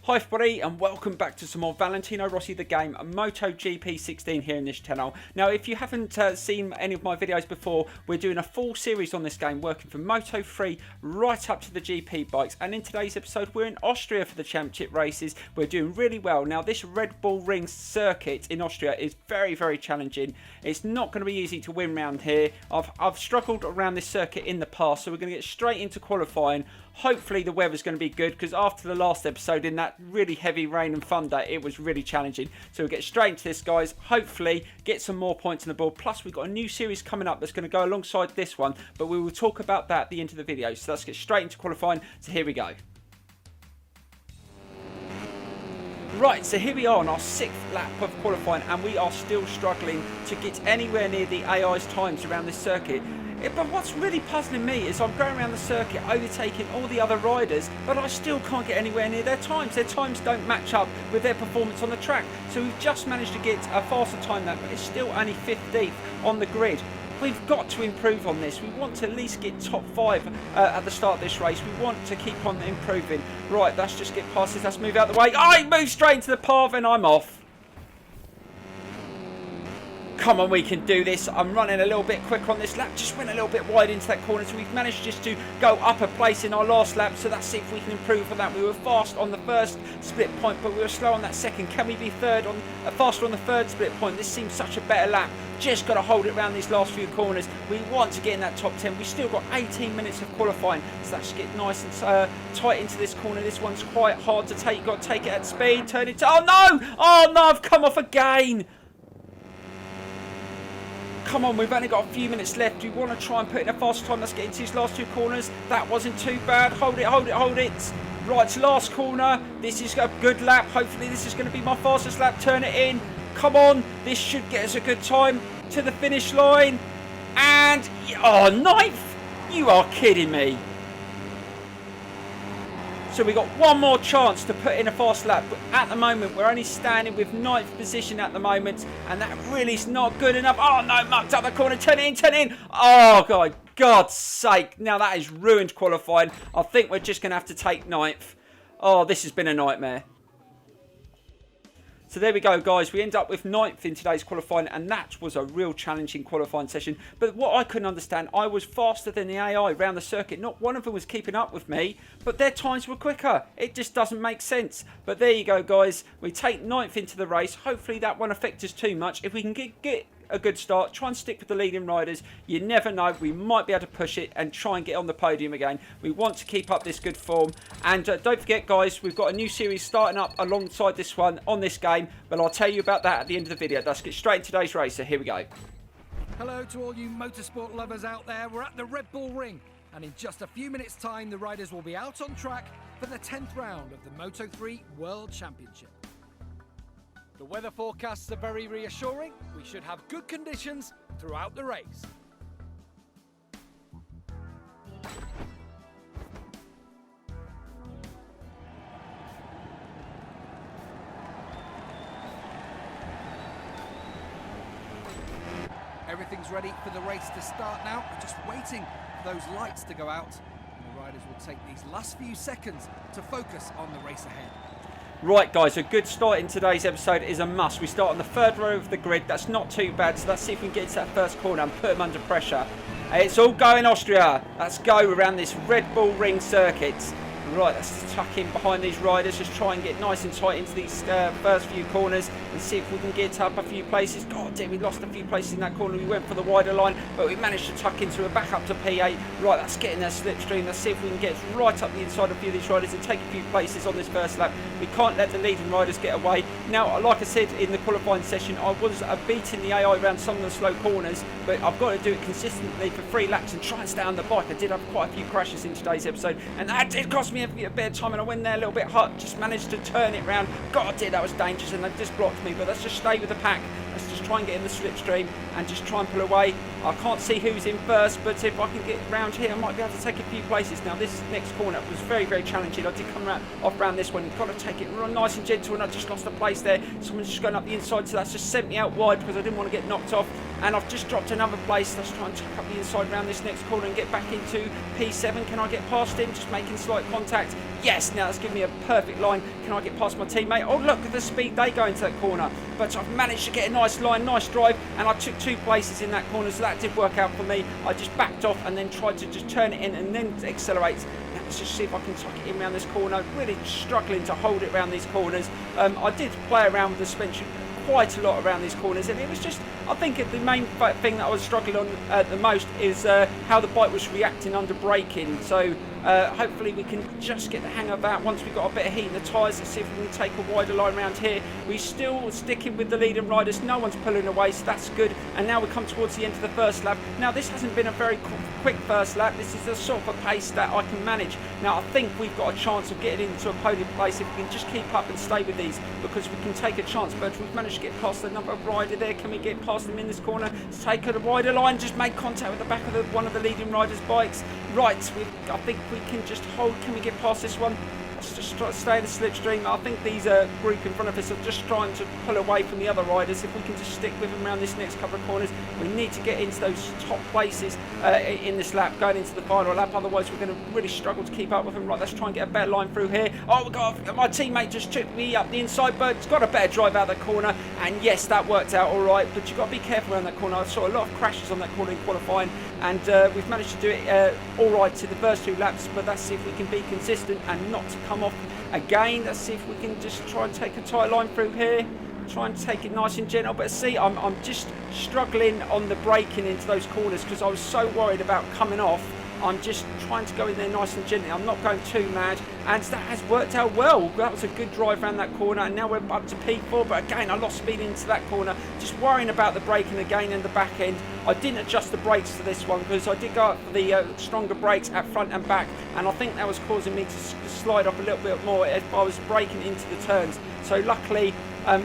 Hi everybody and welcome back to some more Valentino Rossi the game MotoGP 16 here in this channel. Now if you haven't seen any of my videos before, we're doing a full series on this game working from Moto 3 right up to the GP bikes, and in today's episode we're in Austria for the championship races. We're doing really well. Now this Red Bull Ring circuit in Austria is very challenging. It's not going to be easy to win around here. I've struggled around this circuit in the past, so we're going to get straight into qualifying. Hopefully the weather's going to be good, because after the last episode in that really heavy rain and thunder, it was really challenging. So we'll get straight into this, guys. Hopefully get some more points on the board. Plus we've got a new series coming up that's going to go alongside this one, but we will talk about that at the end of the video. So let's get straight into qualifying. So here we go. Right, so here we are on our 6th lap of qualifying, and we are still struggling to get anywhere near the AI's times around this circuit. But what's really puzzling me is I'm going around the circuit overtaking all the other riders, but I still can't get anywhere near their times. Their times don't match up with their performance on the track. So we've just managed to get a faster time than that, but it's still only 15th on the grid. We've got to improve on this. We want to at least get top 5 at the start of this race. We want to keep on improving. Right, let's just get past this. Let's move out the way. I move straight into the path and I'm off. Come on, we can do this. I'm running a little bit quicker on this lap. Just went a little bit wide into that corner, so we've managed just to go up a place in our last lap. So let's see if we can improve on that. We were fast on the first split point, but we were slow on that second. Can we be faster on the third split point? This seems such a better lap. Just got to hold it around these last few corners. We want to get in that top 10. We've still got 18 minutes of qualifying, so let's get nice and tight into this corner. This one's quite hard to take. You've got to take it at speed. Turn it to... Oh no! Oh no, I've come off again. Come on, we've only got a few minutes left. We want to try and put in a fast time. Let's get into these last two corners. That wasn't too bad. Hold it, hold it, hold it. Right, last corner. This is a good lap. Hopefully this is going to be my fastest lap. Turn it in. Come on. This should get us a good time to the finish line. And, oh, 9th? You are kidding me. So we've got one more chance to put in a fast lap, but at the moment we're only standing with 9th position at the moment, and that really is not good enough. Oh no, mucked up the corner, turn it in, turn it in. Oh God, God's sake, now that has ruined qualifying. I think we're just going to have to take 9th. Oh, this has been a nightmare. So there we go, guys. We end up with 9th in today's qualifying, and that was a real challenging qualifying session. But what I couldn't understand, I was faster than the AI around the circuit. Not one of them was keeping up with me, but their times were quicker. It just doesn't make sense. But there you go, guys. We take 9th into the race. Hopefully that won't affect us too much. If we can get a good start, try and stick with the leading riders. You never know, we might be able to push it and try and get on the podium again. We want to keep up this good form, and don't forget, guys, we've got a new series starting up alongside this one on this game, but I'll tell you about that at the end of the video. Let's get straight into today's race. So here we go. Hello to all you motorsport lovers out there. We're at the Red Bull Ring, and in just a few minutes time the riders will be out on track for the 10th round of the Moto 3 World Championship. The weather forecasts are very reassuring. We should have good conditions throughout the race. Everything's ready for the race to start now. We're just waiting for those lights to go out, and the riders will take these last few seconds to focus on the race ahead. Right, guys, a good start in today's episode is a must. We start on the 3rd row of the grid. That's not too bad, so let's see if we can get to that first corner and put them under pressure. It's all going Austria. Let's go around this Red Bull Ring circuit. Right, let's just tuck in behind these riders. Just try and get nice and tight into these first few corners and see if we can get up a few places. God damn, we lost a few places in that corner. We went for the wider line, but we managed to tuck into it, back up to P8. Right, let's get in their slipstream. Let's see if we can get right up the inside of a few of these riders and take a few places on this first lap. We can't let the leading riders get away. Now, like I said in the qualifying session, I was beating the AI around some of the slow corners, but I've got to do it consistently for 3 laps and try and stay on the bike. I did have quite a few crashes in today's episode, and that did cost me a bit of time, and I went there a little bit hot, just managed to turn it round. God, that was dangerous, and they just blocked me, but let's just stay with the pack. Let's just try and get in the slipstream and just try and pull away. I can't see who's in first, but if I can get round here, I might be able to take a few places. Now, this next corner was very challenging. I did come off round this one. You've got to take it real nice and gentle, and I just lost a place there. Someone's just going up the inside, so that's just sent me out wide because I didn't want to get knocked off. and I've just dropped another place. Let's try and tuck up the inside around this next corner and get back into P7. Can I get past him? Just making slight contact. Yes, now that's giving me a perfect line. Can I get past my teammate? Oh, look at the speed they go into that corner. But I've managed to get a nice line, nice drive, and I took 2 places in that corner, so that did work out for me. I just backed off and then tried to just turn it in and then accelerate. Now let's just see if I can tuck it in around this corner. Really struggling to hold it around these corners. I did play around with the suspension quite a lot around these corners, and it was just, I think the main thing that I was struggling on the most is how the bike was reacting under braking. So hopefully we can just get the hang of that once we've got a bit of heat in the tyres. Let's see if we can take a wider line around here. We're still sticking with the leading riders, no one's pulling away, so that's good. And now we come towards the end of the first lap. Now this hasn't been a very quick first lap. This is the sort of a pace that I can manage. Now I think we've got a chance of getting into a podium place if we can just keep up and stay with these, because we can take a chance. But we've managed to get past another rider there. Can we get past them in this corner? Let's take a wider line. Just made contact with the back of one of the leading riders' bikes. Right, I think we can just hold. Can we get past this one? Let's just try to stay in the slipstream. I think these group in front of us are just trying to pull away from the other riders. If we can just stick with them around this next couple of corners, we need to get into those top places in this lap, going into the final lap. Otherwise, we're going to really struggle to keep up with them. Right, let's try and get a better line through here. Oh, my teammate just took me up the inside, but it's got a better drive out of the corner. And yes, that worked out all right. But you've got to be careful around that corner. I saw a lot of crashes on that corner in qualifying, and we've managed to do it all right to the first 2 laps. But let's see if we can be consistent and not to come off again. Let's see if we can just try and take a tight line through here. Try and take it nice and gentle. But see, I'm just struggling on the braking into those corners because I was so worried about coming off. I'm just trying to go in there nice and gently. I'm not going too mad, and that has worked out well. That was a good drive around that corner, and now we're up to P4. But again, I lost speed into that corner, just worrying about the braking again in the back end. I didn't adjust the brakes to this one because I did go up for the stronger brakes at front and back, and I think that was causing me to slide off a little bit more if I was braking into the turns. So luckily,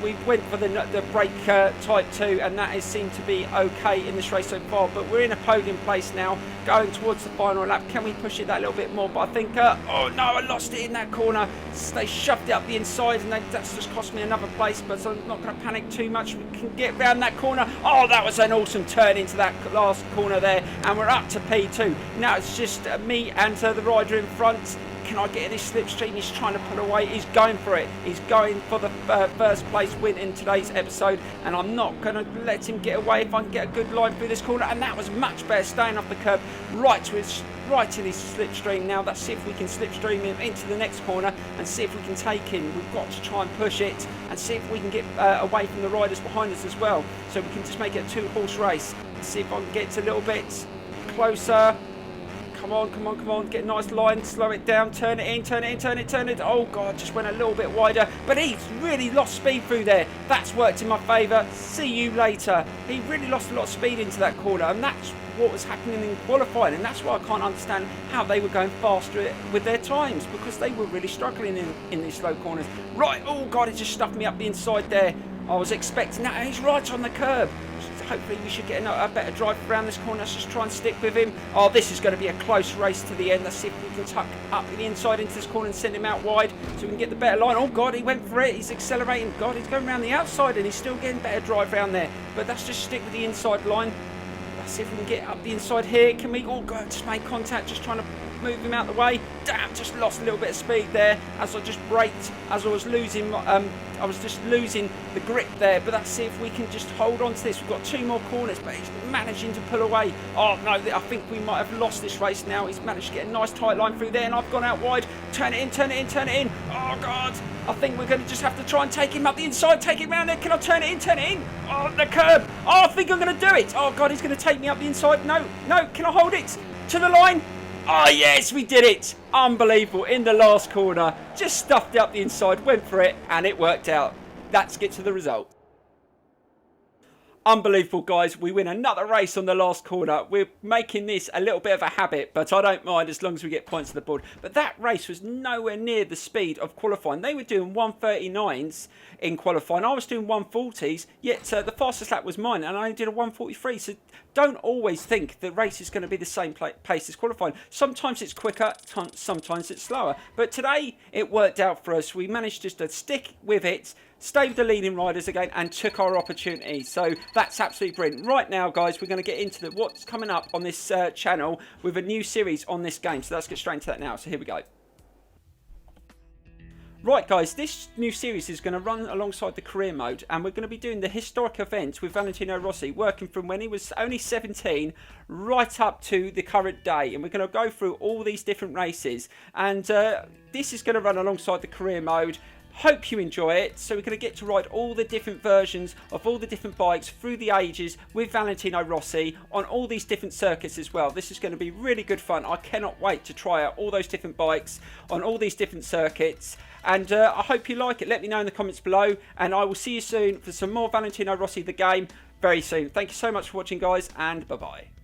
we went for the brake type 2, and that has seemed to be okay in this race so far. But we're in a podium place now, going towards the final lap. Can we push it that little bit more? But I think, oh no, I lost it in that corner. They shoved it up the inside, and that's just cost me another place. But I'm not going to panic too much. We can get round that corner. Oh, that was an awesome turn into that last corner there, and we're up to P2. Now it's just me and the rider in front. Can I get in this slipstream? He's trying to pull away. He's going for it. He's going for the first place win in today's episode, and I'm not going to let him get away if I can get a good line through this corner. And that was much better, staying off the curb right to his slipstream. Now let's see if we can slipstream him into the next corner and see if we can take him. We've got to try and push it and see if we can get away from the riders behind us as well, so we can just make it a 2-horse race. Let's see if I can get a little bit closer. Come on, come on, come on. Get a nice line, slow it down, turn it in, turn it in, turn it, turn it. Oh, God, just went a little bit wider. But he's really lost speed through there. That's worked in my favour. See you later. He really lost a lot of speed into that corner, and that's what was happening in qualifying. And that's why I can't understand how they were going faster with their times, because they were really struggling in these slow corners. Right, oh, God, it just stuffed me up the inside there. I was expecting that. He's right on the curb. Hopefully we should get a better drive around this corner. Let's just try and stick with him. Oh, this is going to be a close race to the end. Let's see if we can tuck up the inside into this corner and send him out wide so we can get the better line. Oh, God, he went for it. He's accelerating. God, he's going around the outside and he's still getting better drive around there. But let's just stick with the inside line. Let's see if we can get up the inside here. Can we? Oh, God, just made contact. Just trying to move him out the way. Damn, just lost a little bit of speed there as I just braked, as I was losing the grip there. But let's see if we can just hold on to this. We've got 2 more corners, but he's managing to pull away. Oh no, I think we might have lost this race now. He's managed to get a nice tight line through there, and I've gone out wide. Turn it in, turn it in, turn it in. Oh, God, I think we're going to just have to try and take him up the inside, take him round there. Can I turn it in, turn it in? Oh, the curb. Oh, I think I'm going to do it. Oh, God, he's going to take me up the inside. No, no, can I hold it to the line? Oh, yes, we did it. Unbelievable. In the last corner, just stuffed it up the inside, went for it, and it worked out. Let's get to the result. Unbelievable, guys. We win another race on the last corner. We're making this a little bit of a habit, but I don't mind as long as we get points on the board. But that race was nowhere near the speed of qualifying. They were doing 139s in qualifying. I was doing 140s, yet the fastest lap was mine, and I only did a 143. So don't always think the race is going to be the same pace as qualifying. Sometimes it's quicker, sometimes it's slower. But today, it worked out for us. We managed just to stick with it, stayed with the leading riders again and took our opportunity. So that's absolutely brilliant. Right now, guys, we're going to get into what's coming up on this channel with a new series on this game. So let's get straight into that now. So here we go. Right guys, this new series is going to run alongside the career mode, and we're going to be doing the historic event with Valentino Rossi, working from when he was only 17 right up to the current day, and we're going to go through all these different races, and this is going to run alongside the career mode. Hope you enjoy it. So we're going to get to ride all the different versions of all the different bikes through the ages with Valentino Rossi on all these different circuits as well. This is going to be really good fun. I cannot wait to try out all those different bikes on all these different circuits. And I hope you like it. Let me know in the comments below, and I will see you soon for some more Valentino Rossi the game very soon. Thank you so much for watching, guys, and bye-bye.